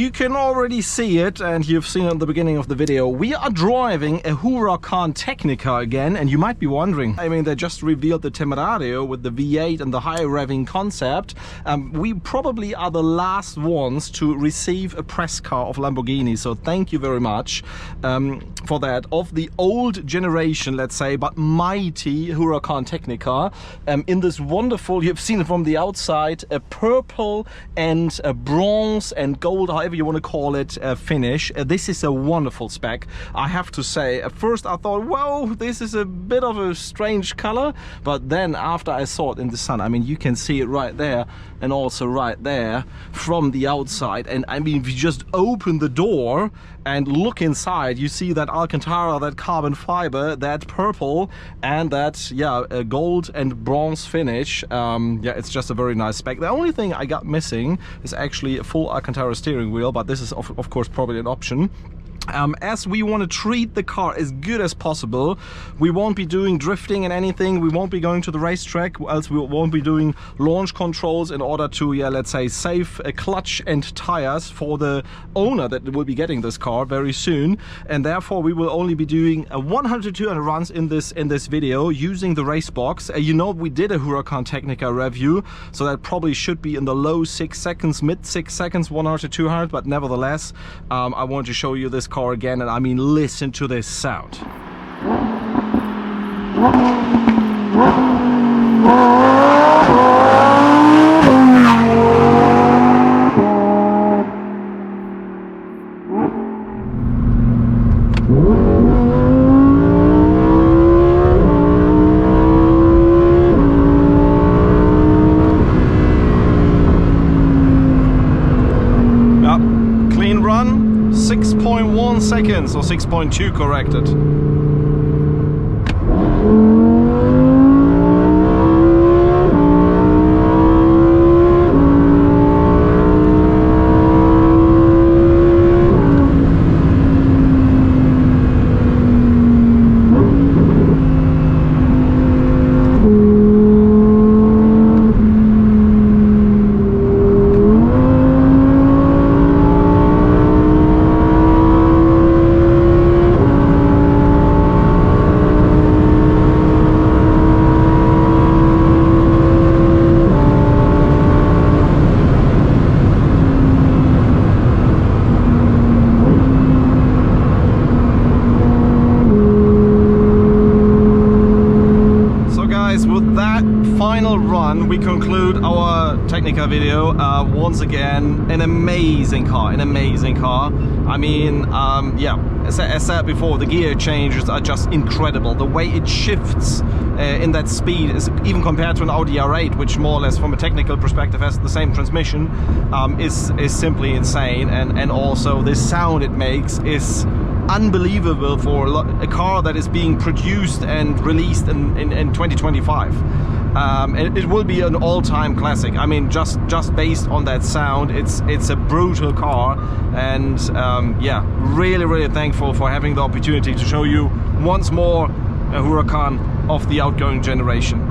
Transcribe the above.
you can already see it, and you've seen it at the beginning of the video. We are driving a Huracan Tecnica again, and you might be wondering, I mean, they just revealed the Temerario with the V8 and the high revving concept. We probably are the last ones to receive a press car of Lamborghini, so thank you very much for that. Of the old generation, let's say, but mighty Huracan Tecnica, in this wonderful, you've seen it from the outside, a purple and a bronze and gold, however you want to call it, finish. This is a wonderful spec, I have to say. At first I thought, whoa, this is a bit of a strange color, but then after I saw it in the sun, I mean, you can see it right there and also right there from the outside. And I mean, if you just open the door and look inside, you see that Alcantara, that carbon fiber, that purple, and that, yeah, gold and bronze finish. Yeah, it's just a very nice spec. The only thing I got missing is actually a full Alcantara steering wheel, but this is of course probably an option. As we want to treat the car as good as possible, we won't be doing drifting and anything. We won't be going to the racetrack, else we won't be doing launch controls in order to, yeah, let's say, save a clutch and tires for the owner that will be getting this car very soon. And therefore we will only be doing 100 to 200 runs in this video using the race box. You know, we did a Huracan Tecnica review, so that probably should be in the low 6 seconds, mid 6 seconds, 100 to 200, but nevertheless, I want to show you this car again, and I mean, listen to this sound. Clean run. 6.1 seconds, or 6.2 corrected. Final run, we conclude our Tecnica video. Once again, an amazing car, I mean, yeah, as I said before, the gear changes are just incredible. The way it shifts in that speed is, even compared to an Audi R8, which more or less from a technical perspective has the same transmission, is simply insane. And also the sound it makes is unbelievable for a car that is being produced and released in 2025. It will be an all-time classic. I mean, just based on that sound, it's a brutal car, and yeah, really thankful for having the opportunity to show you once more a Huracan of the outgoing generation.